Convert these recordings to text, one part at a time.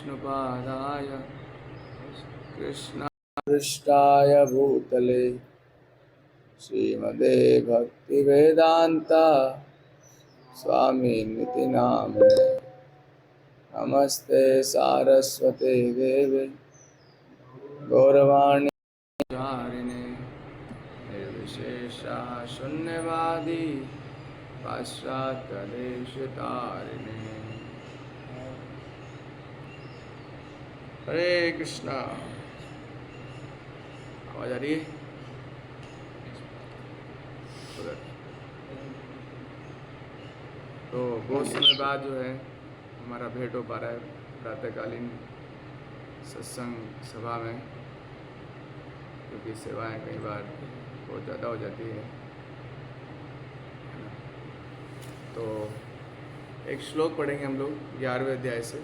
विष्णुपादाय कृष्णाय भूतले श्रीमते भक्तिवेदांता स्वामिनिति नामिने। नमस्ते सारस्वते देवे गौरवाणी चारिणे निर्विशेषा शून्यवादी पाश्चात्यदेशतारिणे। हरे कृष्णा। आवाज आ रही है? तो बहुत समय बाद जो है हमारा भेंट हो पा रहा है प्रातःकालीन सत्संग सभा में, क्योंकि सेवाएं कई बार बहुत ज़्यादा हो जाती है ना। तो एक श्लोक पढ़ेंगे हम लोग 11वें अध्याय से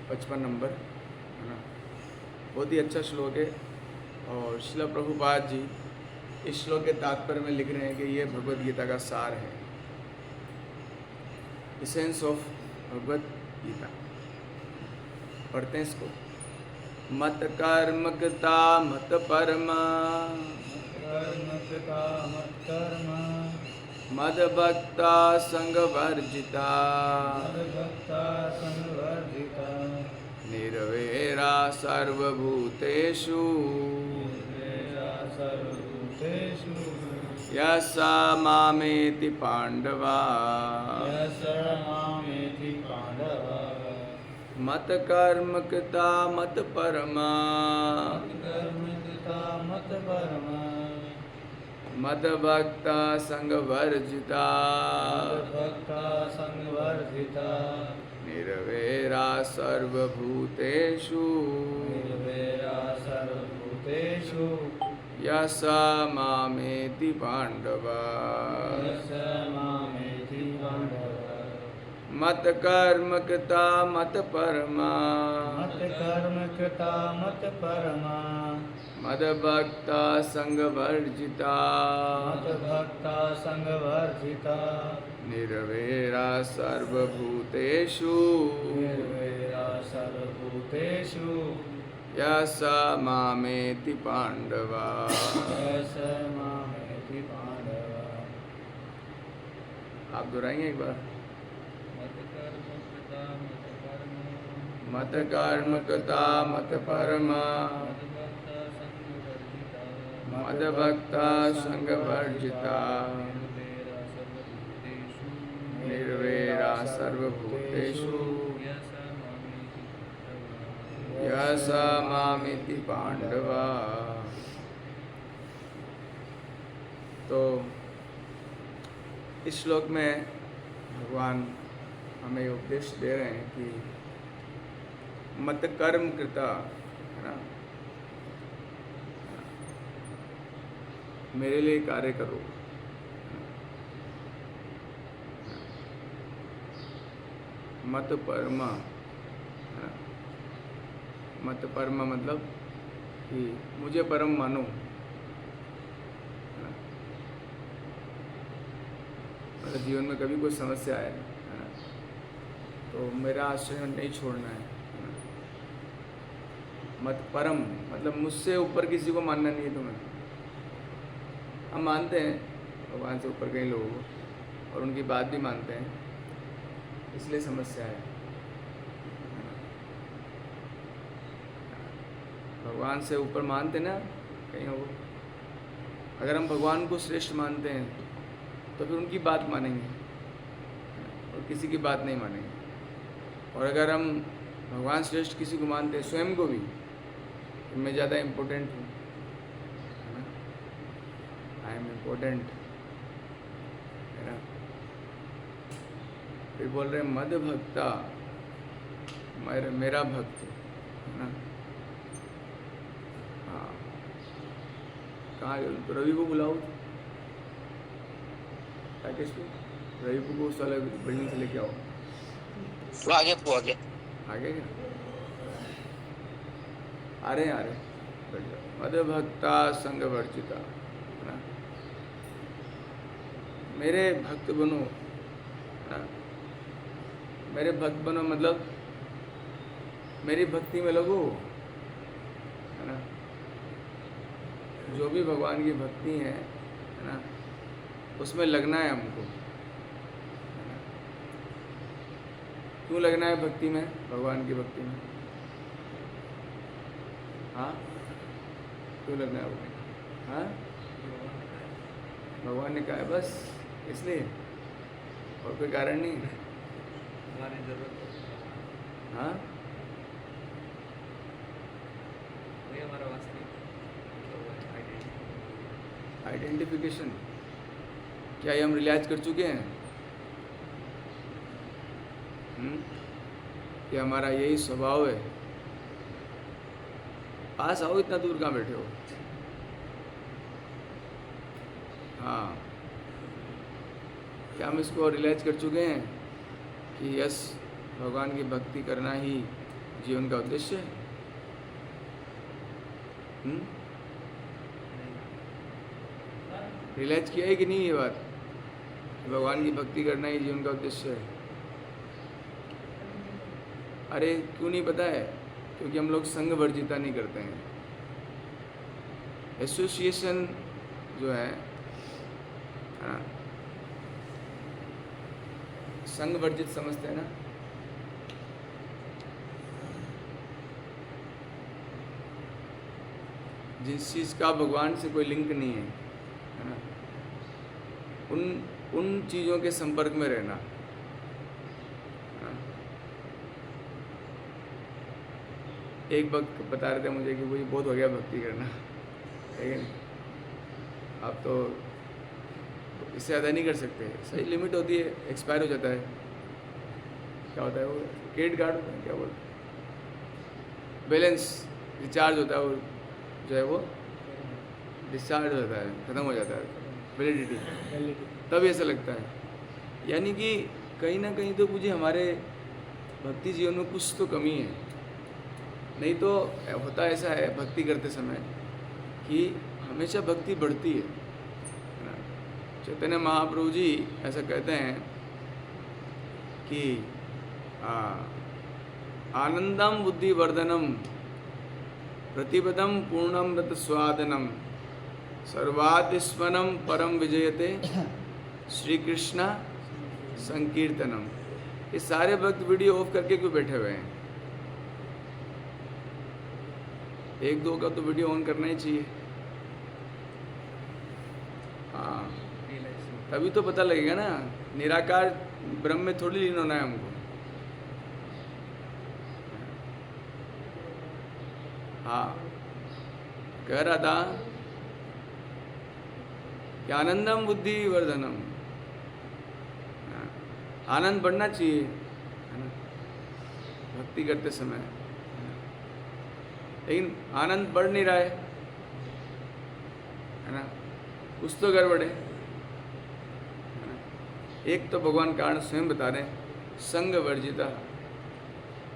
55 नंबर, है ना। बहुत ही अच्छा श्लोक है और श्रील प्रभुपाद जी इस श्लोक के तात्पर्य में लिख रहे हैं कि ये भगवद गीता का सार है, एसेंस ऑफ भगवद गीता। पढ़ते हैं इसको। मत कर्म कृता मत परमा मद भक्ता संग वर्जिता निर्वैरा सर्वभूतेषु यसा मामेति पांडवा मत कर्म कृता मत परमा मद भक्ता संग वर्जिता निर्वैरा सर्वभूतेषु यसा मामेति पांडवा मत कर्म कृता मत परमा मद भक्ता संग वर्जिता निर्वैरा सर्वभूतेषु यसा मामेति पांडवा। आप दोहराएंगे एक बार। मत कर्म कृता मत परमा मद भक्ता संग वर्जिता निर्वैरा सर्वभूतेषु यसा मामेति पांडवा। तो इस श्लोक में भगवान हमें उपदेश दे रहे हैं कि मत कर्म कृता, है ना, मेरे लिए कार्य करो। मत परमा, है ना, मत परमा मतलब कि मुझे परम मानो, है ना। मतलब जीवन में कभी कोई समस्या है ना, तो मेरा आश्रय नहीं छोड़ना है। मत परम मतलब मुझसे ऊपर किसी को मानना नहीं है तुम्हें। हम मानते हैं भगवान से ऊपर कई लोगों को और उनकी बात भी मानते हैं, इसलिए समस्या है। भगवान से ऊपर मानते ना कहीं हो, अगर हम भगवान को श्रेष्ठ मानते हैं तो फिर उनकी बात मानेंगे और किसी की बात नहीं मानेंगे। और अगर हम भगवान श्रेष्ठ किसी को मानते हैं, स्वयं को भी, मैं ज़्यादा इम्पोर्टेंट हूँ, है ना, आई एम इम्पोर्टेंट, है ना। फिर बोल रहे मद भक्ता, मेरा भक्त, है ना। हाँ, कहाँ रवि को बुलाओ, पैकेज पे रवि को उस वाले बिल्डिंग से लेके आओ। वो आगे आगे क्या आ रहे मद भक्ता संग वर्जिता, है ना। मेरे भक्त बनो, है ना। मेरे भक्त बनो मतलब मेरी भक्ति में लगो, है ना। जो भी भगवान की भक्ति है ना, उसमें लगना है हमको, है ना। क्यों लगना है भक्ति में, भगवान की भक्ति में? हाँ, क्यों लगना है वो? हाँ, भगवान ने कहा है बस, इसलिए, और कोई कारण नहीं। हमारी जरूरत हाँ, वही हमारा वास्तविक आइडेंटिफिकेशन। क्या ये हम रियलाइज कर चुके हैं? कि हमारा यही स्वभाव है? पास आओ, इतना दूर कहाँ बैठे हो? हाँ, क्या हम इसको रियलाइज कर चुके हैं कि यस, भगवान की भक्ति करना ही जीवन का उद्देश्य है? रियलाइज किया है कि नहीं ये बात कि भगवान की भक्ति करना ही जीवन का उद्देश्य है? अरे क्यों नहीं पता है? क्योंकि हम लोग संघ वर्जिता नहीं करते हैं। एसोसिएशन जो है हाँ, संघ वर्जित समझते हैं ना। जिस चीज़ का भगवान से कोई लिंक नहीं है ना, उन चीज़ों के संपर्क में रहना, हाँ। एक वक्त बता रहे थे मुझे कि वही बहुत हो गया भक्ति करना, लेकिन आप तो इससे ज़्यादा नहीं कर सकते। सही लिमिट होती है, एक्सपायर हो जाता है। क्या होता है वो? क्रेडिट कार्ड होता है, क्या बोलते हैं, बैलेंस रिचार्ज होता है, वो जो है वो डिस्चार्ज हो जाता है, ख़त्म हो जाता है, वैलिडिटी, तब ऐसा लगता है। यानी कि कहीं ना कहीं तो मुझे हमारे भक्ति जीवन में कुछ तो कमी है। नहीं तो होता ऐसा है भक्ति करते समय कि हमेशा भक्ति बढ़ती है ना। चैतन्य महाप्रभु जी ऐसा कहते हैं कि आनंदम बुद्धिवर्धनम प्रतिपदम पूर्णमृत स्वादनम सर्वातिस्मनम परम विजयते श्री कृष्ण संकीर्तनम। ये सारे भक्त वीडियो ऑफ करके क्यों बैठे हुए हैं? एक दो का तो वीडियो ऑन करना ही चाहिए। हाँ, तभी तो पता लगेगा ना। निराकार ब्रह्म में थोड़ी लीन होना है हमको। हाँ, कह रहा था कि आनंदम बुद्धि वर्धनम, आनंद बढ़ना चाहिए, है ना, भक्ति करते समय। लेकिन आनंद बढ़ नहीं रहा है ना, कुछ तो गड़बड़ है ना। एक तो भगवान कारण स्वयं बता रहे हैं, संग वर्जिता,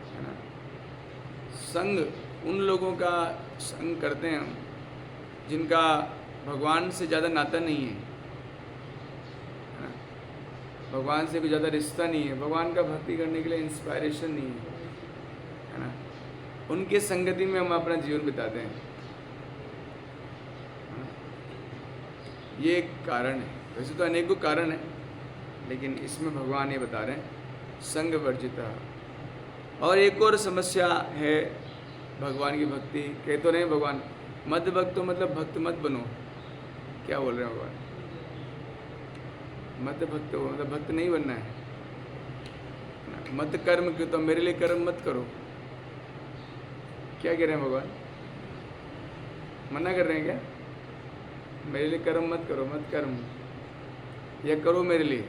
है ना। संग उन लोगों का संग करते हैं हम जिनका भगवान से ज़्यादा नाता नहीं है ना, भगवान से कोई ज़्यादा रिश्ता नहीं है, भगवान का भक्ति करने के लिए इंस्पायरेशन नहीं है ना। उनके संगति में हम अपना जीवन बिताते हैं। ये एक कारण है। वैसे तो अनेकों कारण है, लेकिन इसमें भगवान ये बता रहे हैं संग वर्जिता। और एक और समस्या है भगवान की भक्ति, कह तो नहीं भगवान मत भक्त, तो मतलब भक्त मत बनो। क्या बोल रहे हैं भगवान? मत भक्त हो मतलब भक्त नहीं बनना है। मत कर्म क्यों, तो मेरे लिए कर्म मत करो। क्या कह रहे हैं भगवान? मना कर रहे हैं क्या? मेरे लिए कर्म मत करो, मत कर्म, या करो मेरे लिए।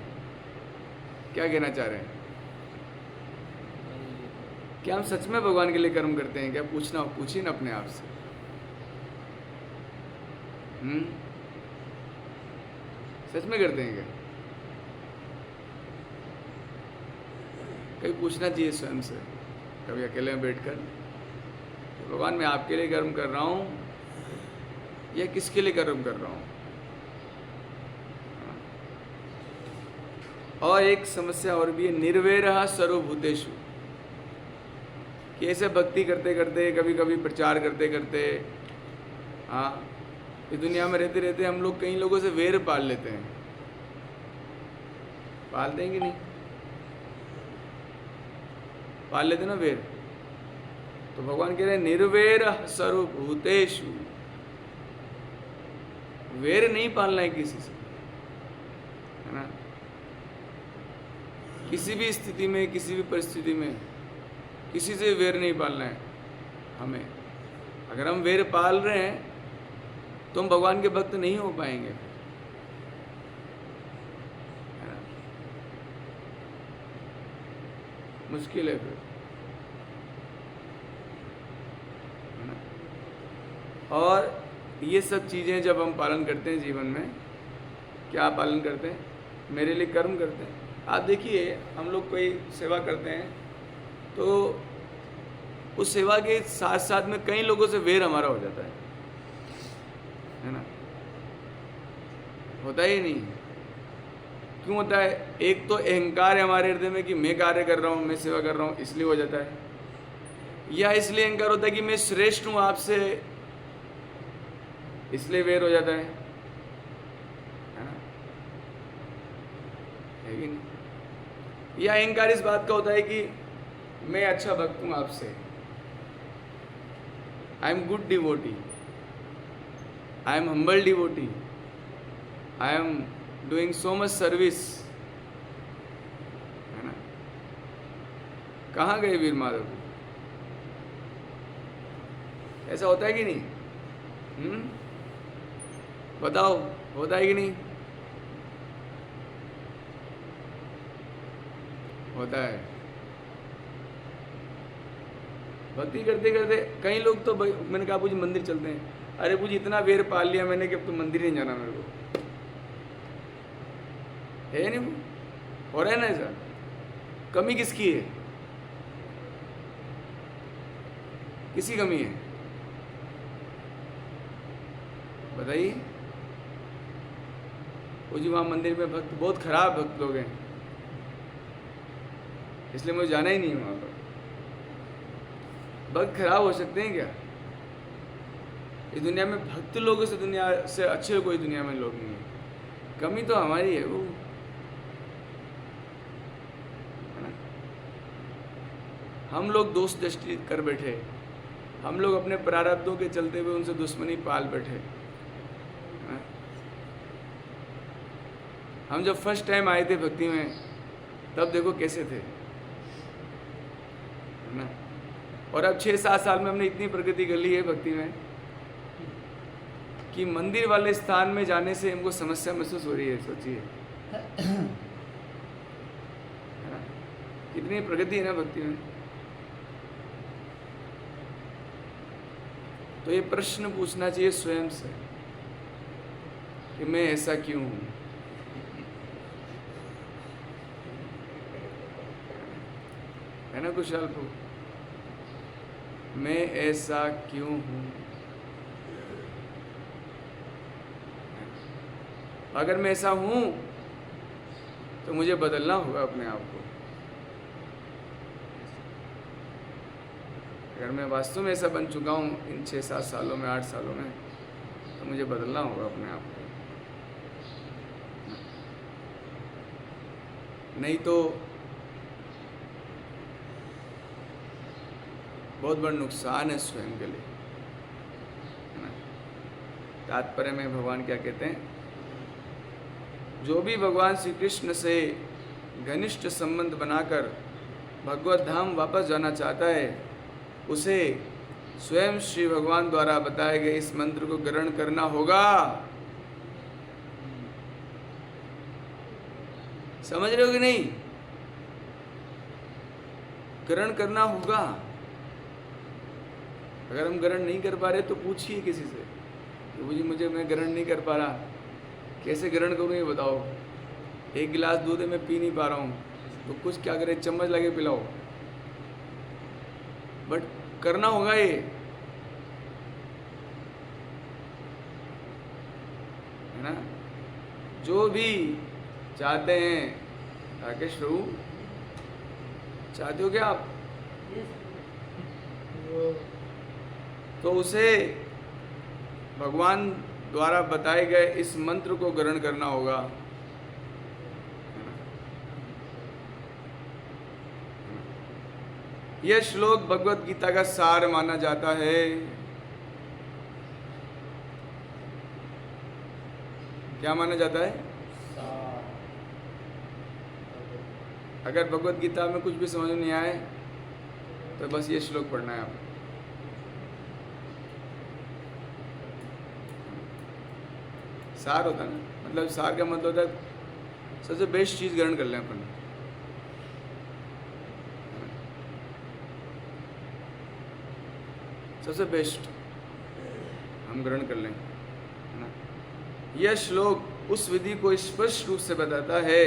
क्या कहना चाह रहे हैं? क्या हम सच में भगवान के लिए कर्म करते हैं क्या? पूछिए ना अपने आप से। सच में करते हैं क्या? कभी पूछना चाहिए स्वयं से, कभी अकेले में बैठकर, भगवान मैं आपके लिए कर्म कर रहा हूँ या किसके लिए कर्म कर रहा हूँ? और एक समस्या और भी है, निर्वैरः सर्वभूतेषु, कि ऐसे भक्ति करते करते, कभी कभी प्रचार करते करते, हाँ, इस दुनिया में रहते रहते हम लोग कई लोगों से वैर पाल लेते हैं। पालते हैं कि नहीं? पाल लेते ना वैर। तो भगवान कह रहे हैं निर्वैर सर्वभूतेषु, वैर नहीं पालना है किसी से, है ना। किसी भी स्थिति में, किसी भी परिस्थिति में किसी से वैर नहीं पालना है हमें। अगर हम वैर पाल रहे हैं तो हम भगवान के भक्त नहीं हो पाएंगे, है ना? मुश्किल है फिर, है ना। और ये सब चीज़ें जब हम पालन करते हैं जीवन में, क्या पालन करते हैं? मेरे लिए कर्म करते हैं। आप देखिए, हम लोग कोई सेवा करते हैं तो उस सेवा के साथ साथ में कई लोगों से वैर हमारा हो जाता है ना। होता ही नहीं? क्यों होता है? एक तो अहंकार है हमारे हृदय में कि मैं कार्य कर रहा हूँ, मैं सेवा कर रहा हूँ, इसलिए हो जाता है। या इसलिए अहंकार होता है कि मैं श्रेष्ठ हूँ आपसे, इसलिए वैर हो जाता है ना। है कि नहीं? या अहंकार इस बात का होता है कि मैं अच्छा भक्त हूँ आपसे, I am good devotee, I am humble devotee, I am doing so much service, है ना। कहाँ गए वीर माधव? ऐसा होता है कि नहीं? बताओ, होता है कि नहीं? होता है। भक्ति करते करते कई लोग तो, मैंने कहा पूजी मंदिर चलते हैं, अरे पूजी इतना वेर पाल लिया मैंने कि अब तो मंदिर नहीं जाना मेरे को, है नहीं? हो रहा है ना ऐसा? कमी किसकी है? किसी कमी है? बताइए। वो जी वहाँ मंदिर में भक्त, बहुत खराब भक्त लोग हैं, इसलिए मुझे जाना ही नहीं है वहाँ पर। भक्त खराब हो सकते हैं क्या? इस दुनिया में भक्त लोगों से, दुनिया से अच्छे कोई दुनिया में लोग नहीं है। कमी तो हमारी है वो, है ना। हम लोग दोस्त दृष्टि कर बैठे, हम लोग अपने प्रारब्धों के चलते हुए उनसे दुश्मनी पाल बैठे। हम जब फर्स्ट टाइम आए थे भक्ति में, तब देखो कैसे थे, है ना। और अब 6-7 साल में हमने इतनी प्रगति कर ली है भक्ति में कि मंदिर वाले स्थान में जाने से हमको समस्या महसूस हो रही है। सोचिए, है ना, कितनी प्रगति है ना भक्ति में। तो ये प्रश्न पूछना चाहिए स्वयं से कि मैं ऐसा क्यों हूं, है ना कुशाल प्रभु, मैं ऐसा क्यों हूं। अगर मैं ऐसा हूं तो मुझे बदलना होगा अपने आप को। अगर मैं वास्तव में ऐसा बन चुका हूं इन 6-7 सालों में, 8 सालों में, तो मुझे बदलना होगा अपने आप को। नहीं तो बहुत बड़ा नुकसान है स्वयं के लिए, है ना। तात्पर्य में भगवान क्या कहते हैं? जो भी भगवान श्री कृष्ण से घनिष्ठ संबंध बनाकर भगवत धाम वापस जाना चाहता है, उसे स्वयं श्री भगवान द्वारा बताए गए इस मंत्र को ग्रहण करना होगा। समझ रहे हो कि नहीं? ग्रहण करना होगा। अगर हम ग्रहण नहीं कर पा रहे तो पूछिए किसी से कि मुझे मैं ग्रहण नहीं कर पा रहा, कैसे ग्रहण करूँ ये बताओ। 1 गिलास दूध है, मैं पी नहीं पा रहा हूँ, तो कुछ क्या करे, चम्मच लगे पिलाओ, बट करना होगा ये, है ना। जो भी चाहते हैं, राकेश प्रभु चाहते हो क्या आप? तो उसे भगवान द्वारा बताए गए इस मंत्र को ग्रहण करना होगा। यह श्लोक भगवत गीता का सार माना जाता है। क्या माना जाता है? अगर भगवत गीता में कुछ भी समझ नहीं आए तो बस ये श्लोक पढ़ना है आपको। सार होता है ना, मतलब सार का मतलब होता है सबसे बेस्ट चीज ग्रहण कर लें अपन। सबसे बेस्ट हम ग्रहण कर लें, है ना। यह श्लोक उस विधि को स्पष्ट रूप से बताता है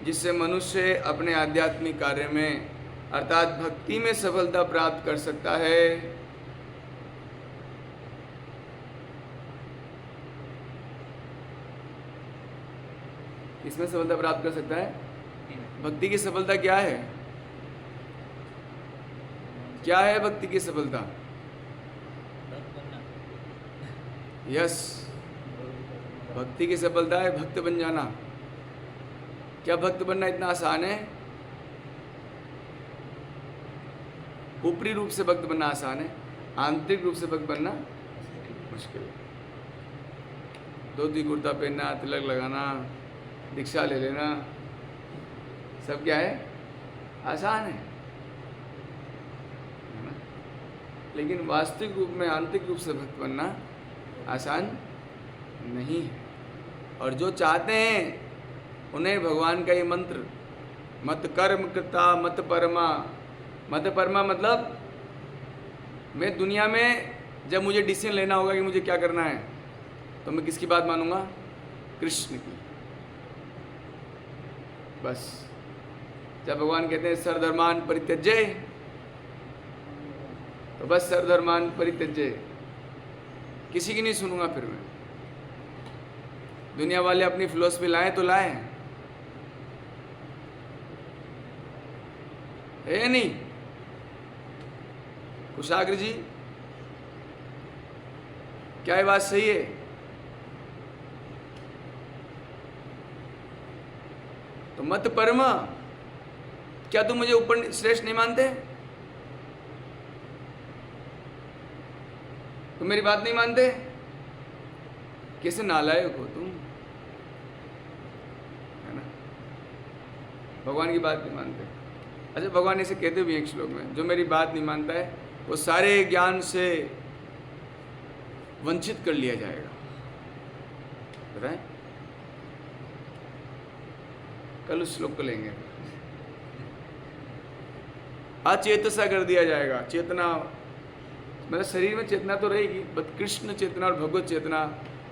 जिससे मनुष्य अपने आध्यात्मिक कार्य में अर्थात भक्ति में सफलता प्राप्त कर सकता है। इसमें सफलता प्राप्त कर सकता है। भक्ति की सफलता क्या है? क्या है भक्ति की सफलता? यस, भक्ति की सफलता है भक्त बन जाना। क्या भक्त बनना इतना आसान है? ऊपरी रूप से भक्त बनना आसान है, आंतरिक रूप से भक्त बनना मुश्किल है। धोती कुर्ता पहनना, तिलक लगाना, दीक्षा ले लेना, सब क्या है? आसान है ना। लेकिन वास्तविक रूप में आंतरिक रूप से भक्त बनना आसान नहीं है। और जो चाहते हैं उन्हें भगवान का ये मंत्र, मत कर्म कृता मत परमा। मत परमा मतलब मैं दुनिया में जब मुझे डिसीजन लेना होगा कि मुझे क्या करना है तो मैं किसकी बात मानूंगा? कृष्ण की। बस जब भगवान कहते हैं सर्वधर्मान परित्यज्य, तो बस सर्वधर्मान परित्यज्य, किसी की नहीं सुनूंगा। फिर मैं दुनिया वाले अपनी फिलॉसफी लाए तो लाए, है नहीं? कुशाग्र जी, क्या ये बात सही है? तो मत परमा, क्या तुम मुझे ऊपर श्रेष्ठ नहीं मानते? तुम मेरी बात नहीं मानते? कैसे नालायक हो तुम, है ना। भगवान की बात नहीं मानते। अच्छा, भगवान ऐसे कहते भी हैं एक श्लोक में, जो मेरी बात नहीं मानता है वो सारे ज्ञान से वंचित कर लिया जाएगा। बताएं, कल उस श्लोक को लेंगे। अचेतसा कर दिया जाएगा। चेतना मतलब शरीर में चेतना तो रहेगी, बट कृष्ण चेतना और भगवत चेतना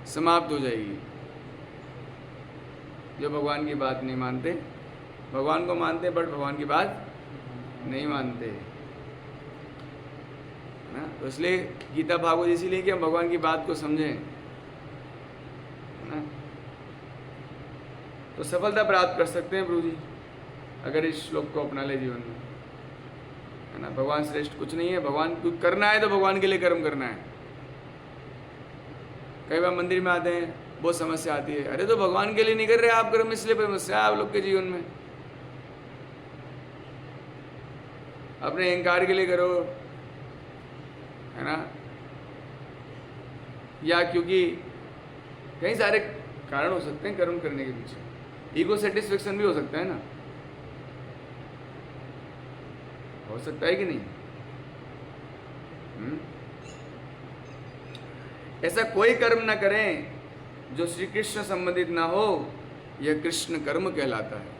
समाप्त हो जाएगी। जो भगवान की बात नहीं मानते, भगवान को मानते बट भगवान की बात नहीं मानते, ना। तो इसलिए गीता भागवत इसीलिए कि हम भगवान की बात को समझें, ना। तो सफलता प्राप्त कर सकते हैं प्रभु जी अगर इस श्लोक को अपना ले जीवन में, है ना। भगवान श्रेष्ठ कुछ नहीं है। भगवान को करना है तो भगवान के लिए कर्म करना है। कई बार मंदिर में आते हैं, बहुत समस्या आती है, अरे तो भगवान के लिए नहीं कर रहे आप कर्म, इसलिए समस्या है आप लोग के जीवन में। अपने अहंकार के लिए करो, है ना, या क्योंकि कई सारे कारण हो सकते हैं कर्म करने के पीछे। ईगो सेटिस्फेक्शन भी हो सकता है ना, हो सकता है कि नहीं? ऐसा कोई कर्म ना करें जो श्री कृष्ण संबंधित ना हो, यह कृष्ण कर्म कहलाता है।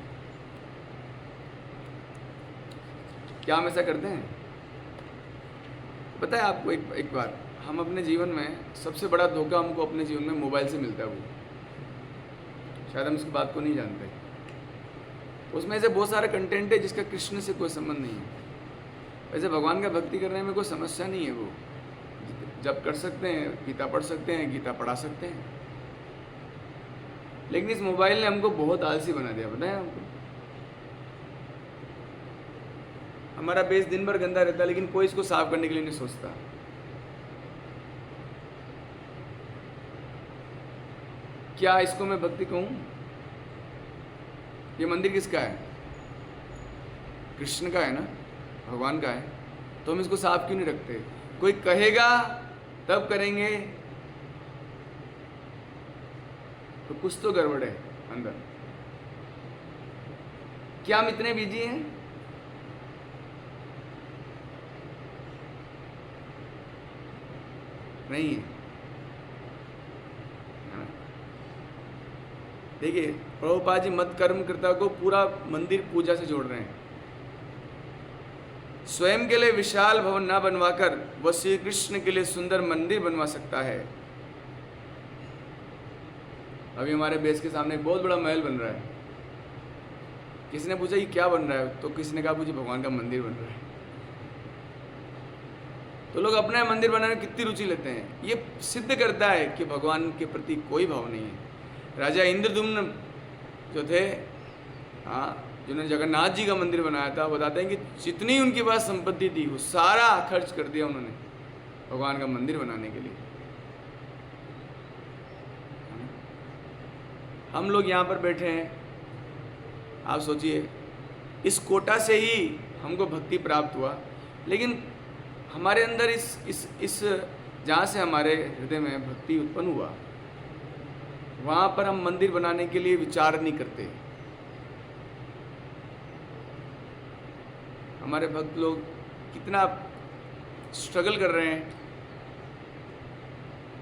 क्या हम ऐसा करते हैं? पता है आपको एक बात, हम अपने जीवन में सबसे बड़ा धोखा हमको अपने जीवन में मोबाइल से मिलता है। वो शायद हम इसकी बात को नहीं जानते। उसमें से बहुत सारा कंटेंट है जिसका कृष्ण से कोई संबंध नहीं है। वैसे भगवान का भक्ति करने में कोई समस्या नहीं है। वो जब कर सकते हैं, गीता पढ़ सकते हैं, गीता पढ़ा सकते हैं। लेकिन इस मोबाइल ने हमको बहुत आलसी बना दिया, पता है हमको। हमारा बेस दिन भर गंदा रहता है लेकिन कोई इसको साफ करने के लिए नहीं सोचता। क्या इसको मैं भक्ति कहूँ? ये मंदिर किसका है? कृष्ण का है ना, भगवान का है, तो हम इसको साफ क्यों नहीं रखते? कोई कहेगा तब करेंगे, तो कुछ तो गड़बड़ है अंदर। क्या हम इतने बिजी हैं? नहीं है। देखिए, प्रभुपाद जी मत कर्मकर्ता को पूरा मंदिर पूजा से जोड़ रहे हैं। स्वयं के लिए विशाल भवन ना बनवाकर वह श्री कृष्ण के लिए सुंदर मंदिर बनवा सकता है। अभी हमारे बेस के सामने एक बहुत बड़ा महल बन रहा है। किसी ने पूछा ये क्या बन रहा है, तो किसी ने कहा मुझे भगवान का मंदिर बन रहा है। तो लोग अपना मंदिर बनाने में कितनी रुचि लेते हैं। ये सिद्ध करता है कि भगवान के प्रति कोई भाव नहीं है। राजा इंद्रदुम्न जो थे, हाँ, जिन्होंने जगन्नाथ जी का मंदिर बनाया था, बताते हैं कि जितनी उनके पास संपत्ति थी वो सारा खर्च कर दिया उन्होंने भगवान का मंदिर बनाने के लिए। हम लोग यहाँ पर बैठे हैं, आप सोचिए इस कोटा से ही हमको भक्ति प्राप्त हुआ, लेकिन हमारे अंदर इस जहाँ से हमारे हृदय में भक्ति उत्पन्न हुआ, वहाँ पर हम मंदिर बनाने के लिए विचार नहीं करते। हमारे भक्त लोग कितना स्ट्रगल कर रहे हैं,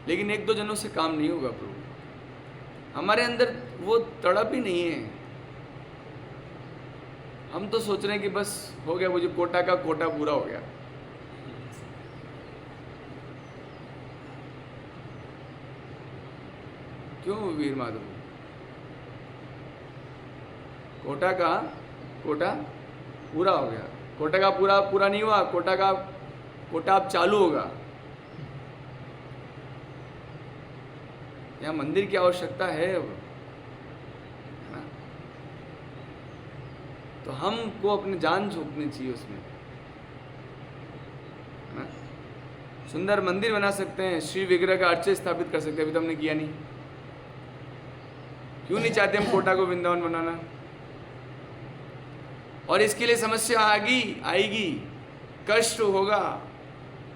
लेकिन एक दो जनों से काम नहीं होगा प्रभु। हमारे अंदर वो तड़प ही नहीं है। हम तो सोच रहे हैं कि बस हो गया, मुझे कोटा का कोटा पूरा हो गया। क्यों वीर माधव? कोटा का कोटा पूरा हो गया। कोटा का पूरा नहीं हुआ, कोटा अब चालू होगा। यहाँ मंदिर की आवश्यकता है अब, है ना? तो हमको अपनी जान झोंकनी चाहिए उसमें, है ना? सुंदर मंदिर बना सकते हैं, श्री विग्रह का अर्चे स्थापित कर सकते हैं। अभी तो हमने किया नहीं। क्यों नहीं चाहते हम कोटा को वृंदावन बनाना? और इसके लिए समस्या आएगी, कष्ट होगा,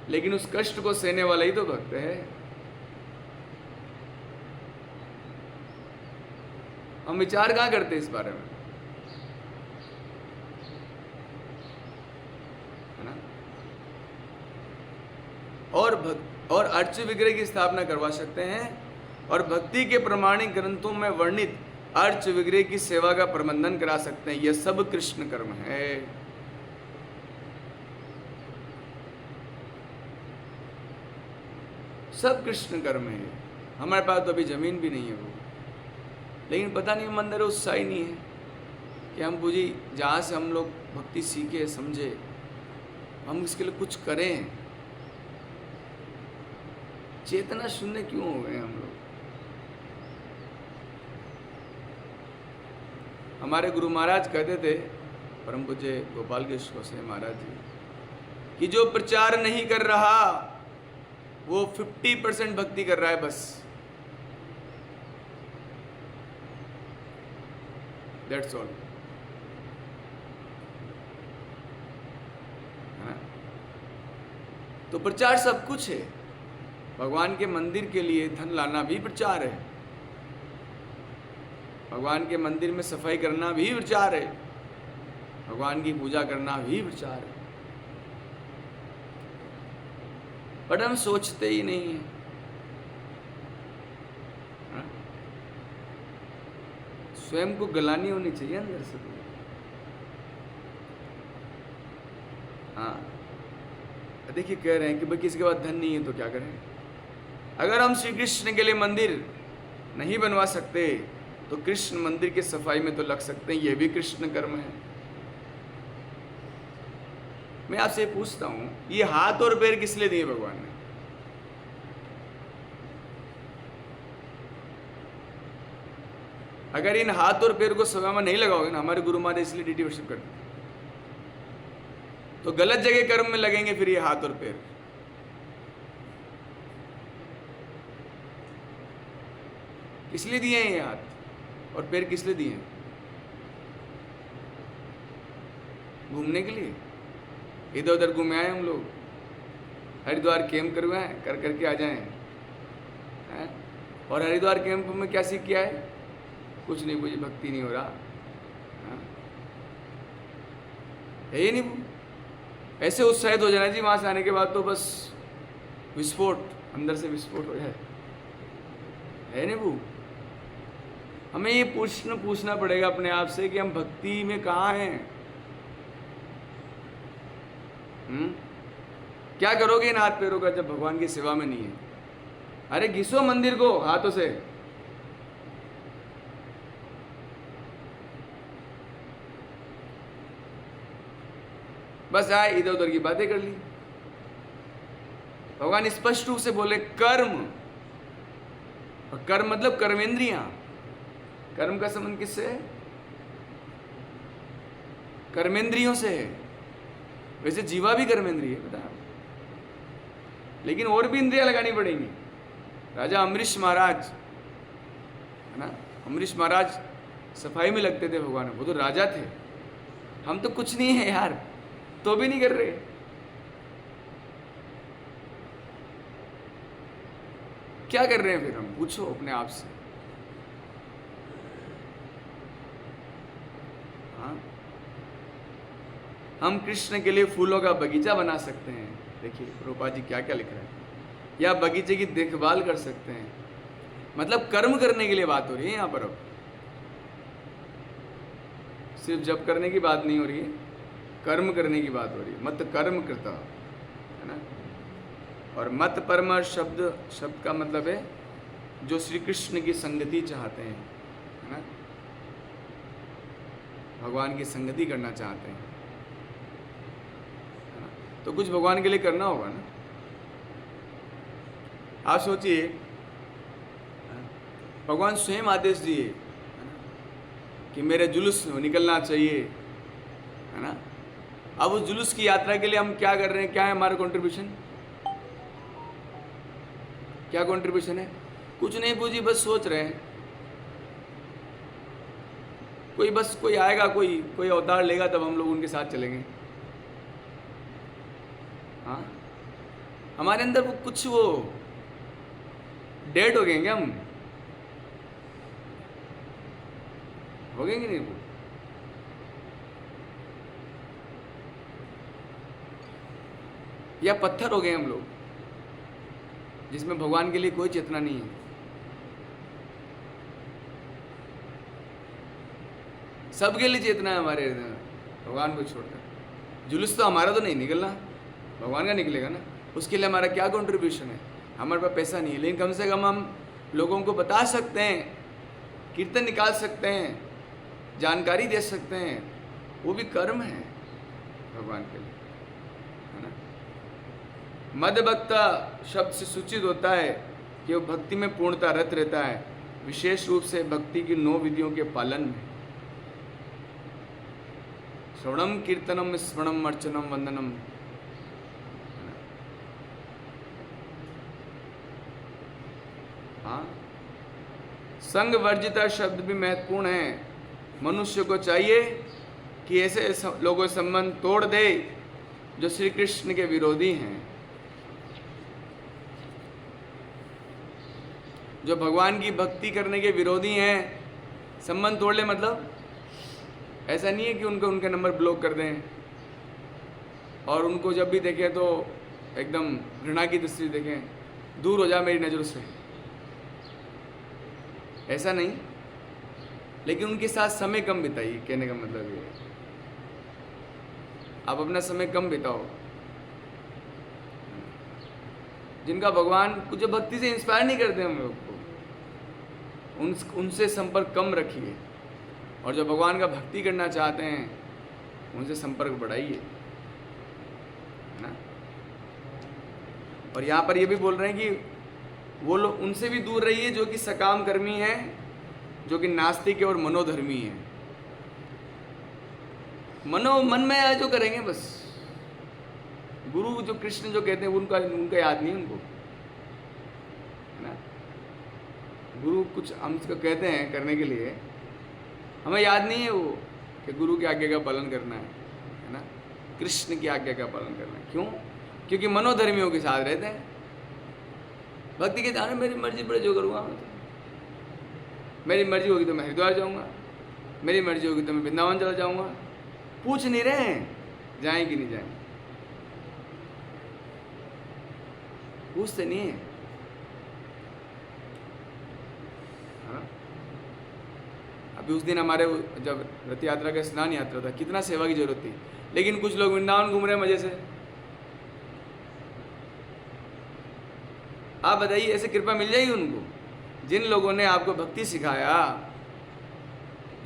लेकिन उस कष्ट को सहने वाला ही तो भक्त है। हम विचार कहाँ करते इस बारे में, है ना? और अर्च विग्रह की स्थापना करवा सकते हैं, और भक्ति के प्रमाणिक ग्रंथों में वर्णित अर्च विग्रह की सेवा का प्रबंधन करा सकते हैं। यह सब कृष्ण कर्म है। सब कृष्ण कर्म है। हमारे पास तो अभी जमीन भी नहीं है वो, लेकिन पता नहीं हम अंदर उत्साह ही नहीं है कि हम पूजी जहाँ से हम लोग भक्ति सीखे समझे, हम इसके लिए कुछ करें। चेतना शून्य क्यों हो गए हम लोग? हमारे गुरु महाराज कहते थे, परम पूज्य गोपाल कृष्ण गोसाई महाराज जी, कि जो प्रचार नहीं कर रहा वो 50% भक्ति कर रहा है बस। दैट्स ऑल, है ना? तो प्रचार सब कुछ है। भगवान के मंदिर के लिए धन लाना भी प्रचार है। भगवान के मंदिर में सफाई करना भी प्रचार है। भगवान की पूजा करना भी प्रचार है। बट हम सोचते ही नहीं है। स्वयं को गलानी होनी चाहिए अंदर से। हाँ, देखिए कह रहे हैं कि भाई किसी के पास धन नहीं है तो क्या करें? अगर हम श्री कृष्ण के लिए मंदिर नहीं बनवा सकते तो कृष्ण मंदिर की सफाई में तो लग सकते हैं। यह भी कृष्ण कर्म है। मैं आपसे पूछता हूं, ये हाथ और पैर किस लिए दिए भगवान ने? अगर इन हाथ और पैर को सभा में नहीं लगाओगे ना, हमारे गुरु महाराज इसलिए ड्यूटी वर्शिप करते, तो गलत जगह कर्म में लगेंगे फिर ये हाथ और पैर। इसलिए दिए हैं ये हाथ और पैर किस लिए दिए हैं? घूमने के लिए। इधर उधर घूमे आए हम लोग, हरिद्वार कैंप करवाए, कर करके आ जाएं हैं? और हरिद्वार कैंप में क्या सीख के आए? कुछ नहीं, मुझे भक्ति नहीं हो रहा है ये नहीं। ऐसे उत्साहित हो जाना जी वहां से आने के बाद तो बस विस्फोट, अंदर से विस्फोट हो जाए, है नहीं वो। हमें ये पूछना पड़ेगा अपने आप से कि हम भक्ति में कहाँ हैं। क्या करोगे इन हाथ पैरों का जब भगवान की सेवा में नहीं है? अरे घिसो मंदिर को हाथों से। बस आए इधर उधर की बातें कर ली। भगवान स्पष्ट रूप से बोले कर्म, और कर्म मतलब कर्मेंद्रियां। कर्म का संबंध किससे है? कर्मेंद्रियों से है। वैसे जीवा भी कर्मेंद्रिय है, बता, लेकिन और भी इंद्रियां लगानी पड़ेंगी। राजा अम्बरीश महाराज है ना, अम्बरीश महाराज सफाई में लगते थे भगवान, वो तो राजा थे। हम तो कुछ नहीं है यार, तो भी नहीं कर रहे। क्या कर रहे हैं फिर हम? पूछो अपने आप से। हाँ, हम कृष्ण के लिए फूलों का बगीचा बना सकते हैं। देखिए प्रभुपाद जी क्या क्या लिख रहे हैं। या बगीचे की देखभाल कर सकते हैं, मतलब कर्म करने के लिए बात हो रही है यहाँ पर। अब सिर्फ जप करने की बात नहीं हो रही है, कर्म करने की बात हो रही है। मत कर्म करता है ना। और मत परम शब्द का मतलब है जो श्री कृष्ण की संगति चाहते हैं, है ना, भगवान की संगति करना चाहते हैं, है ना? तो कुछ भगवान के लिए करना होगा ना। आप सोचिए, भगवान स्वयं आदेश दिए, है ना, कि मेरे जुलूस निकलना चाहिए, है ना। अब उस जुलूस की यात्रा के लिए हम क्या कर रहे हैं? क्या है हमारा कंट्रीब्यूशन? क्या कंट्रीब्यूशन है? कुछ नहीं पूजी, बस सोच रहे हैं कोई आएगा, कोई अवतार लेगा, तब हम लोग उनके साथ चलेंगे। हाँ, हमारे अंदर वो डेड हो गए क्या? हम हो गए कि नहीं? वो या पत्थर हो गए हम लोग, जिसमें भगवान के लिए कोई चेतना नहीं है। सबके लिए चेतना है हमारे हृदय में, भगवान को छोड़कर। जुलूस तो हमारा तो नहीं निकलना, भगवान का निकलेगा ना। उसके लिए हमारा क्या कंट्रीब्यूशन है? हमारे पास पैसा नहीं है, लेकिन कम से कम हम लोगों को बता सकते हैं, कीर्तन निकाल सकते हैं, जानकारी दे सकते हैं। वो भी कर्म है भगवान के लिए, है ना। मदभक्ता शब्द से सूचित होता है कि वो भक्ति में पूर्णता रत रहता है, विशेष रूप से भक्ति की 9 विधियों के पालन में। श्रवणम कीर्तनम स्मरणम अर्चनम वंदनम, हाँ। संग वर्जिता शब्द भी महत्वपूर्ण है। मनुष्य को चाहिए कि ऐसे लोगों से संबंध तोड़ दे जो श्री कृष्ण के विरोधी हैं, जो भगवान की भक्ति करने के विरोधी हैं। संबंध तोड़ ले मतलब ऐसा नहीं है कि उनके नंबर ब्लॉक कर दें और उनको जब भी देखें तो एकदम घृणा की दृष्टि देखें, दूर हो जा मेरी नज़रों से, ऐसा नहीं। लेकिन उनके साथ समय कम बिताइए, कहने का मतलब ये है। आप अपना समय कम बिताओ। जिनका भगवान को जो भक्ति से इंस्पायर नहीं करते हम लोग को, उनसे संपर्क कम रखिए, और जो भगवान का भक्ति करना चाहते हैं उनसे संपर्क बढ़ाइए, है ना। और यहाँ पर ये भी बोल रहे हैं कि वो लोग उनसे भी दूर रहिए जो कि सकाम कर्मी हैं, जो कि नास्तिक है और मनोधर्मी है। मन में आए जो करेंगे बस। गुरु जो कृष्ण जो कहते हैं उनका याद नहीं उनको, है ना। गुरु कुछ हम इसको कहते हैं करने के लिए, हमें याद नहीं है वो कि गुरु की आज्ञा का पालन करना है ना, कृष्ण की आज्ञा का पालन करना है। क्यों? क्योंकि मनोधर्मियों के साथ रहते हैं। भक्ति के ध्यान में मेरी मर्जी पड़े जो करूँगा मैं, तो मेरी मर्जी होगी तो मैं हरिद्वार जाऊँगा, मेरी मर्जी होगी तो मैं वृंदावन चला जाऊँगा। पूछ नहीं रहे हैं जाएं कि नहीं जाएं, पूछते नहीं है। अभी उस दिन हमारे जब रथ यात्रा का स्नान यात्रा था, कितना सेवा की जरूरत थी, लेकिन कुछ लोग वृंदावन घूम रहे हैं मजे से। आप बताइए ऐसे कृपा मिल जाएगी उनको? जिन लोगों ने आपको भक्ति सिखाया,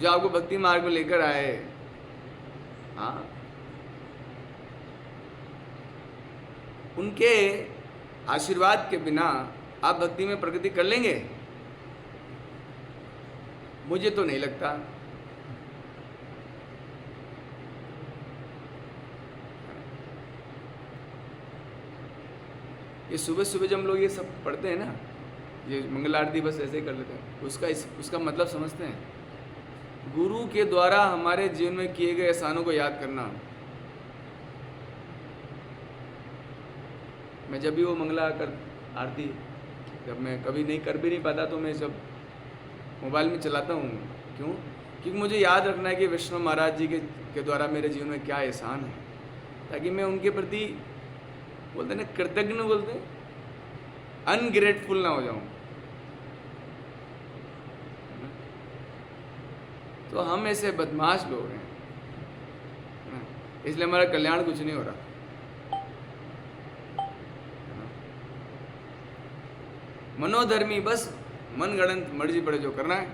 जो आपको भक्ति मार्ग में लेकर आए, हाँ, उनके आशीर्वाद के बिना आप भक्ति में प्रगति कर लेंगे? मुझे तो नहीं लगता। ये सुबह सुबह जब हम लोग ये सब पढ़ते हैं ना, ये मंगल आरती बस ऐसे ही कर लेते हैं, उसका मतलब समझते हैं। गुरु के द्वारा हमारे जीवन में किए गए एहसानों को याद करना। मैं जब भी वो मंगला कर आरती, जब मैं कभी नहीं कर भी नहीं पाता, तो मैं जब मोबाइल में चलाता हूँ। क्यों? क्योंकि मुझे याद रखना है कि विष्णु महाराज जी के द्वारा मेरे जीवन में क्या एहसान है, ताकि मैं उनके प्रति बोलते ना कृतज्ञ बोलते अनग्रेटफुल ना हो जाऊं। तो हम ऐसे बदमाश लोग हैं, इसलिए हमारा कल्याण कुछ नहीं हो रहा। मनोधर्मी बस मनगढ़ंत मर्जी पड़े जो करना है।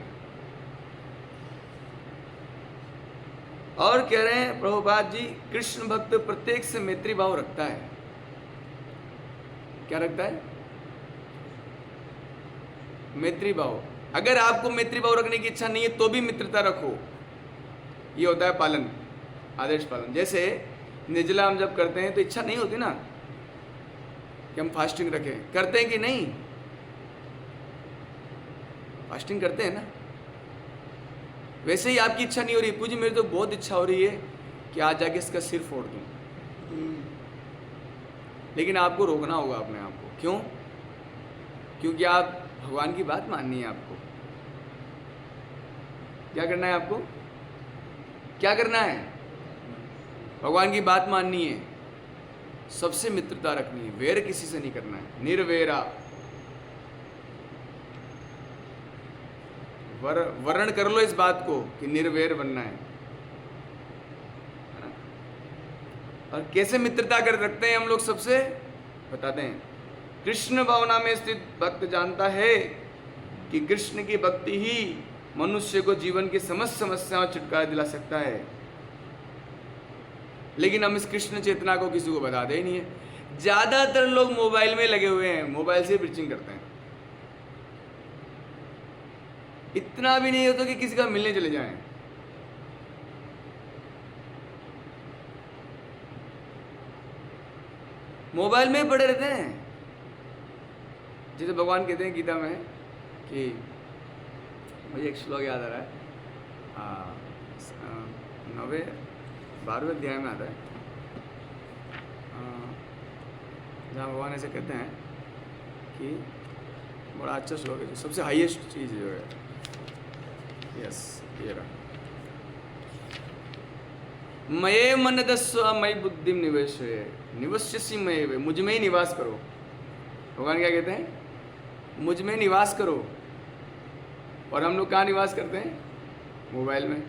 और कह रहे हैं प्रभुपाद जी, कृष्ण भक्त प्रत्येक से मैत्री भाव रखता है। क्या रखता है? मैत्री भाव। अगर आपको मैत्री भाव रखने की इच्छा नहीं है तो भी मित्रता रखो। ये होता है पालन, आदेश पालन। जैसे निर्जला हम जब करते हैं तो इच्छा नहीं होती ना कि हम फास्टिंग रखें, करते हैं कि नहीं? फास्टिंग करते हैं ना। वैसे ही आपकी इच्छा नहीं हो रही, पूजी मेरी तो बहुत इच्छा हो रही है कि आज जाके इसका सिर फोड़ दूं, लेकिन आपको रोकना होगा अपने आप को। क्यों? क्योंकि आप भगवान की बात माननी है। आपको क्या करना है? आपको क्या करना है? भगवान की बात माननी है, सबसे मित्रता रखनी है, वैर किसी से नहीं करना है। निर्वैरा। वर्ण कर लो इस बात को कि निर्वैर बनना है। और कैसे मित्रता कर रखते हैं हम लोग? सबसे बताते हैं। कृष्ण भावना में स्थित भक्त जानता है कि कृष्ण की भक्ति ही मनुष्य को जीवन की समस्त समस्याओं छुटकारा दिला सकता है। लेकिन हम इस कृष्ण चेतना को किसी को बताते ही नहीं है। ज्यादातर लोग मोबाइल में लगे हुए हैं, मोबाइल से प्रीचिंग करते हैं। इतना भी नहीं होता कि किसी का मिलने चले जाएं। मोबाइल में ही पड़े रहते हैं। जैसे भगवान कहते हैं गीता में कि, मुझे एक श्लोक याद आ रहा है, 9वें-12वें अध्याय में आता है, जहाँ भगवान ऐसे कहते हैं कि बड़ा अच्छा श्लोक है, जो सबसे हाईएस्ट चीज़ जो है, यस ये रहा, मये मन दस्व मई बुद्धि निवेश निवश्यसि मये वे, मुझ में ही निवास करो। भगवान क्या कहते हैं? मुझ में निवास करो। और हम लोग कहाँ निवास करते हैं? मोबाइल में।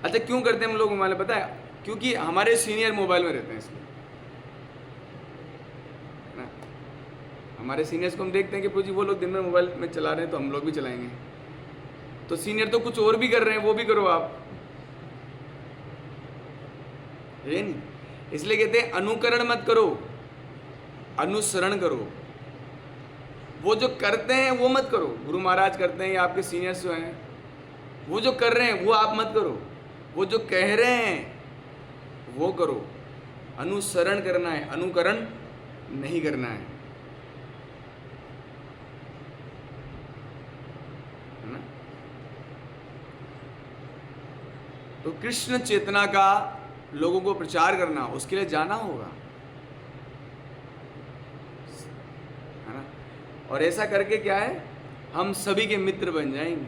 अच्छा, क्यों करते हैं हम लोग मोबाइल में? पता है? क्योंकि हमारे सीनियर मोबाइल में रहते हैं, इसलिए ना। हमारे सीनियर्स को हम देखते हैं कि वो लोग दिन में मोबाइल में चला रहे हैं तो हम लोग भी चलाएंगे। तो सीनियर तो कुछ और भी कर रहे हैं, वो भी करो आप, है नहीं? इसलिए कहते हैं अनुकरण मत करो, अनुसरण करो। वो जो करते हैं वो मत करो। गुरु महाराज करते हैं या आपके सीनियर्स जो हैं, वो जो कर रहे हैं वो आप मत करो। वो जो कह रहे हैं वो करो। अनुसरण करना है, अनुकरण नहीं करना है। तो कृष्ण चेतना का लोगों को प्रचार करना, उसके लिए जाना होगा, है ना। और ऐसा करके क्या है, हम सभी के मित्र बन जाएंगे,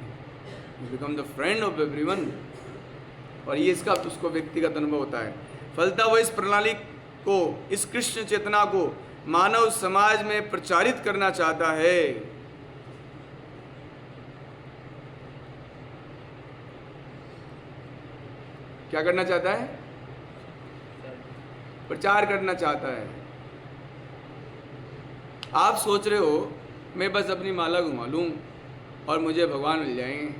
become the friend of everyone. और ये इसका उसको व्यक्तिगत अनुभव होता है। फलता वो इस प्रणाली को, इस कृष्ण चेतना को मानव समाज में प्रचारित करना चाहता है। क्या करना चाहता है? प्रचार करना चाहता है। आप सोच रहे हो मैं बस अपनी माला घुमा लूं और मुझे भगवान मिल जाएंगे,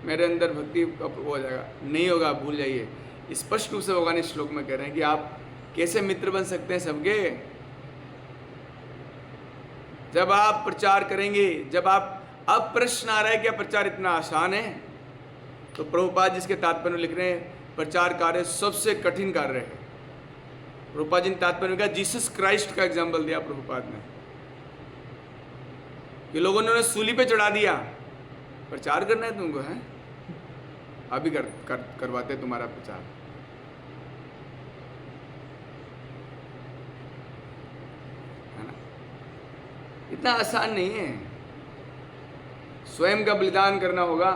मेरे अंदर भक्ति का हो जाएगा। नहीं होगा, भूल जाइए। स्पष्ट रूप से भगवान इस श्लोक में कह रहे हैं कि आप कैसे मित्र बन सकते हैं सबके, जब आप प्रचार करेंगे। जब आप, अब प्रश्न आ रहा है क्या प्रचार इतना आसान है? तो प्रभुपाद जिसके तात्पर्य लिख रहे हैं प्रचार कार्य सबसे कठिन कार्य है। प्रभुपाद जी ने तात्पर्य में कहा, जीसस क्राइस्ट का एग्जाम्पल दिया प्रभुपाद ने, कि लोगों ने उन्हें सूली पे चढ़ा दिया, प्रचार करना है तुमको, है अभी करवाते तुम्हारा प्रचार। है ना, इतना आसान नहीं है। स्वयं का बलिदान करना होगा,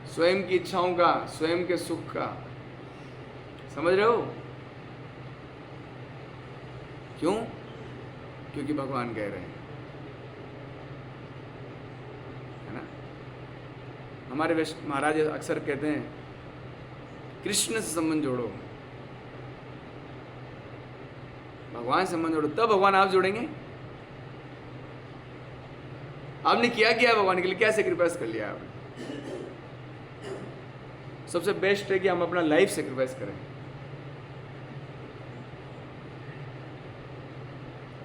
स्वयं की इच्छाओं का, स्वयं के सुख का। समझ रहे हो? क्यों? क्योंकि भगवान कह रहे हैं, है ना। हमारे महाराज अक्सर कहते हैं कृष्ण से संबंध जोड़ो, भगवान से संबंध जोड़ो, तब भगवान आप जोड़ेंगे। आपने क्या किया भगवान के लिए? क्या सेक्रीफाइस कर लिया आपने? सबसे बेस्ट है कि हम अपना लाइफ सेक्रीफाइस करें।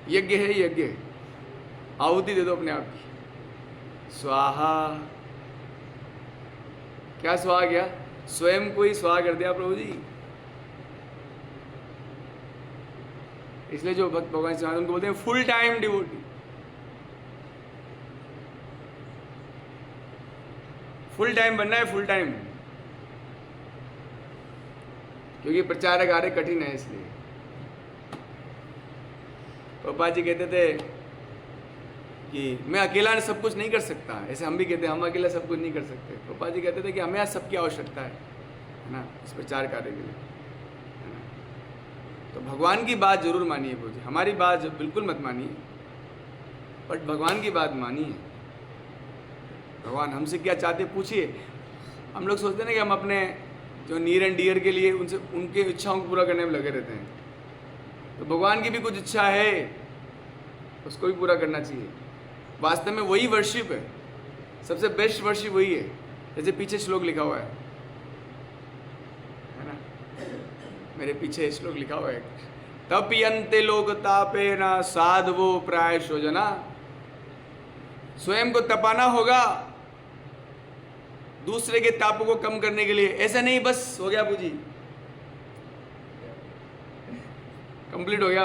यज्ञ है, यज्ञ, आहुति दे दो अपने आप की। स्वाहा, क्या स्वाहा किया? स्वयं को ही स्वाहा कर दिया प्रभु जी। इसलिए जो भक्त भगवान से उनको बोलते हैं full time devotee. Full time बनना है, फुल टाइम, क्योंकि प्रचार कार्य कठिन है। इसलिए पापा जी कहते थे कि मैं अकेला सब कुछ नहीं कर सकता। ऐसे हम भी कहते हैं हम अकेला सब कुछ नहीं कर सकते। पापा जी कहते थे कि हमें आज सबकी आवश्यकता है ना, इस प्रचार कार्य के लिए, है ना। तो भगवान की बात जरूर मानिए प्रभु जी, हमारी बात बिल्कुल मत मानिए, बट भगवान की बात मानिए। भगवान हमसे क्या चाहते पूछिए। हम लोग सोचते हैं ना कि हम अपने जो नियर एंड डियर के लिए उनसे, उनके इच्छाओं को पूरा करने में लगे रहते हैं। तो भगवान की भी कुछ इच्छा है, उसको भी पूरा करना चाहिए। वास्तव में वही वर्शिप है, सबसे बेस्ट वर्शिप वही है। जैसे पीछे श्लोक लिखा हुआ है ना, मेरे पीछे श्लोक लिखा हुआ है, तप्यन्ते लोक तापेन साधवो प्रायशो जना। स्वयं को तपाना होगा दूसरे के तापों को कम करने के लिए। ऐसा नहीं बस हो गया पूजी, कंप्लीट हो गया।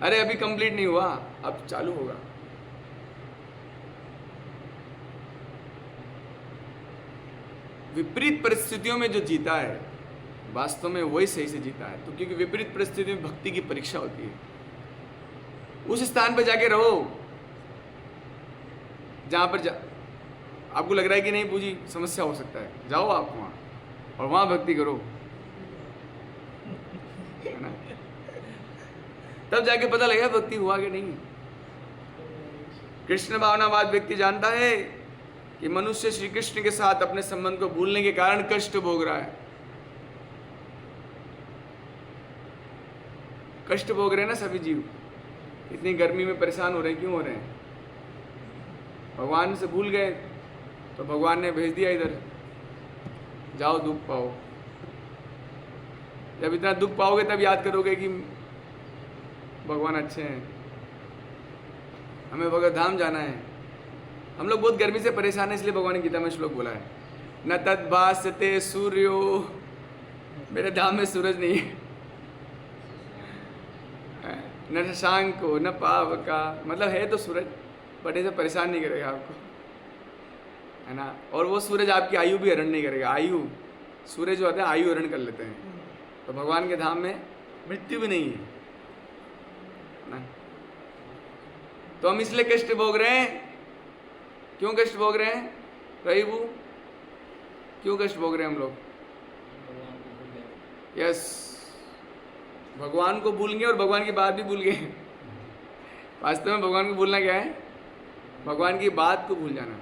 अरे अभी कंप्लीट नहीं हुआ, अब चालू होगा। विपरीत परिस्थितियों में जो जीता है वास्तव में वही सही से जीता है। तो क्योंकि विपरीत परिस्थिति में भक्ति की परीक्षा होती है। उस स्थान पर जाके रहो जहां पर आपको लग रहा है कि नहीं पूजी समस्या हो सकता है, जाओ आप वहां और वहां भक्ति करो, है ना। तब जाके पता लगेगा भक्ति हुआ कि नहीं। कृष्ण भावनावाद व्यक्ति जानता है कि मनुष्य श्री कृष्ण के साथ अपने संबंध को भूलने के कारण कष्ट भोग रहा है। कष्ट भोग रहे हैं ना सभी जीव, इतनी गर्मी में परेशान हो रहे हैं, क्यों हो रहे हैं? भगवान से भूल गए तो भगवान ने भेज दिया इधर, जाओ दुख पाओ। जब इतना दुख पाओगे तब याद करोगे कि भगवान अच्छे हैं, हमें भगवत धाम जाना है। हम लोग बहुत गर्मी से परेशान हैं, इसलिए भगवान ने गीता में श्लोक बोला है, न तद्भास्यते सूर्यो, मेरे धाम में सूरज नहीं है, न शशांको न पावका, मतलब है तो सूरज, बट ऐसे परेशान नहीं करेगा आपको। है ना। और वो सूरज आपकी आयु भी हरण नहीं करेगा। आयु, सूरज जो होते हैं आयु हरण कर लेते हैं, तो भगवान के धाम में मृत्यु भी नहीं है ना। तो हम इसलिए कष्ट भोग रहे हैं। क्यों कष्ट भोग रहे हैं प्रभु? क्यों कष्ट भोग रहे हैं हम लोग? भगवान को भूल गए। यस, भगवान को भूल गए और भगवान की बात भी भूल गए। वास्तव में भगवान को भूलना क्या है? भगवान की बात को भूल जाना।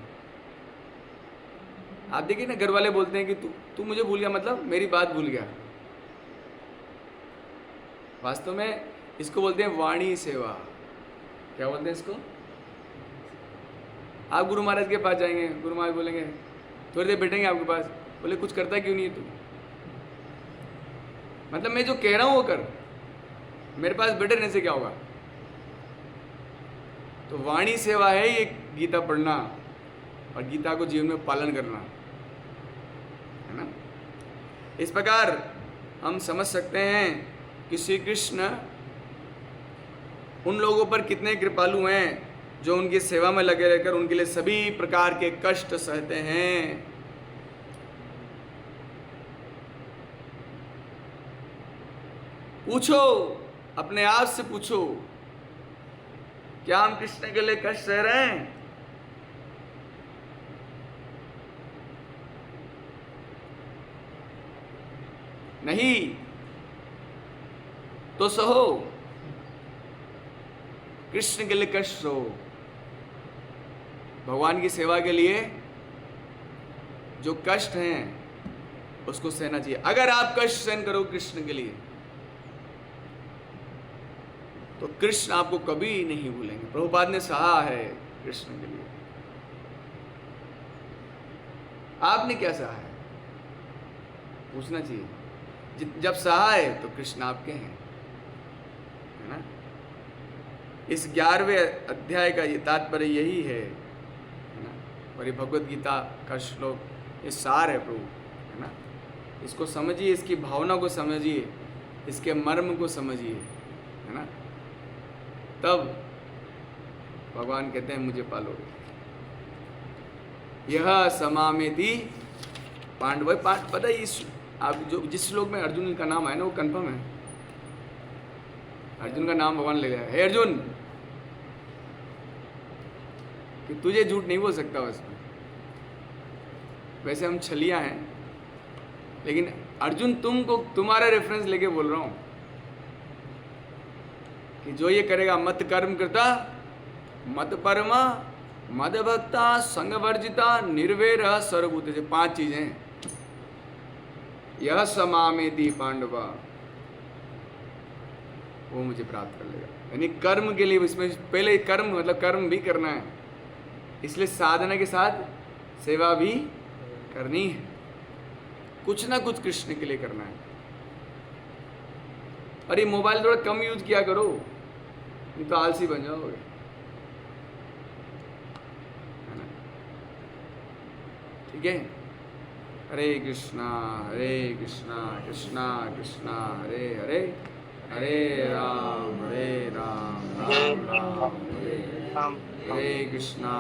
आप देखिए ना, घर वाले बोलते हैं कि तू मुझे भूल गया, मतलब मेरी बात भूल गया। वास्तव में इसको बोलते हैं वाणी सेवा। क्या बोलते हैं इसको? आप गुरु महाराज के पास जाएंगे, गुरु महाराज बोलेंगे, थोड़ी देर बैठेंगे आपके पास, बोले कुछ करता क्यों नहीं है तू? मतलब मैं जो कह रहा हूं वो कर, मेरे पास बैठे रहने से क्या होगा? तो वाणी सेवा है ये, गीता पढ़ना और गीता को जीवन में पालन करना, है ना। इस प्रकार हम समझ सकते हैं कि श्री कृष्ण उन लोगों पर कितने कृपालु हैं जो उनकी सेवा में लगे रहकर उनके लिए सभी प्रकार के कष्ट सहते हैं। पूछो, अपने आप से पूछो, क्या हम कृष्ण के लिए कष्ट सह रहे हैं? नहीं तो सहो, कृष्ण के लिए कष्ट सहो। भगवान की सेवा के लिए जो कष्ट हैं उसको सहना चाहिए। अगर आप कष्ट सहन करो कृष्ण के लिए तो कृष्ण आपको कभी नहीं भूलेंगे। प्रभुपाद ने सहा है कृष्ण के लिए। आपने क्या सहा है? पूछना चाहिए। जब सहा है तो कृष्ण आपके हैं, है ना। इस 11वें अध्याय का ये तात्पर्य यही है ना। और ये भगवद गीता का श्लोक, ये सार है प्रभु, है ना। इसको समझिए, इसकी भावना को समझिए, इसके मर्म को समझिए, है ना। तब भगवान कहते हैं मुझे पालोगे। यह समामेति पांडव। पता है इस आप जो जिस श्लोक में अर्जुन का नाम है ना वो कंफर्म है। अर्जुन का नाम भगवान ले लिया। हे अर्जुन, कि तुझे झूठ नहीं बोल सकता उसमें। वैसे हम छलिया हैं, लेकिन अर्जुन तुमको तुम्हारा रेफरेंस लेके बोल रहा हूं कि जो ये करेगा मत कर्म करता, मत परमा, मद भक्ता, संग वर्जिता, निर्वैर सर्वभूत। 5 चीजें। यह समामेति पांडवा, वो मुझे प्राप्त कर लेगा। यानी कर्म के लिए, इसमें पहले कर्म मतलब कर्म भी करना है, इसलिए साधना के साथ सेवा भी करनी है। कुछ ना कुछ कृष्ण के लिए करना है। और ये मोबाइल थोड़ा कम यूज किया करो, नहीं तो आलसी बन जाओगे, है ना। ठीक है। हरे कृष्णा कृष्णा कृष्णा हरे हरे, हरे राम राम राम हरे हरे, कृष्णा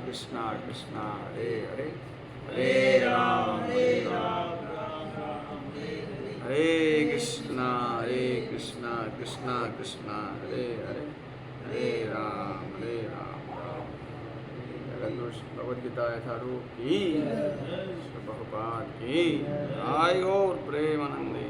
कृष्णा कृष्णा हरे हरे, हरे राम हरे कृष्णा कृष्णा कृष्णा हरे हरे, हरे राम भगवद गीता यथारूप की, प्रभुपाद की, आय और प्रेमानंदे।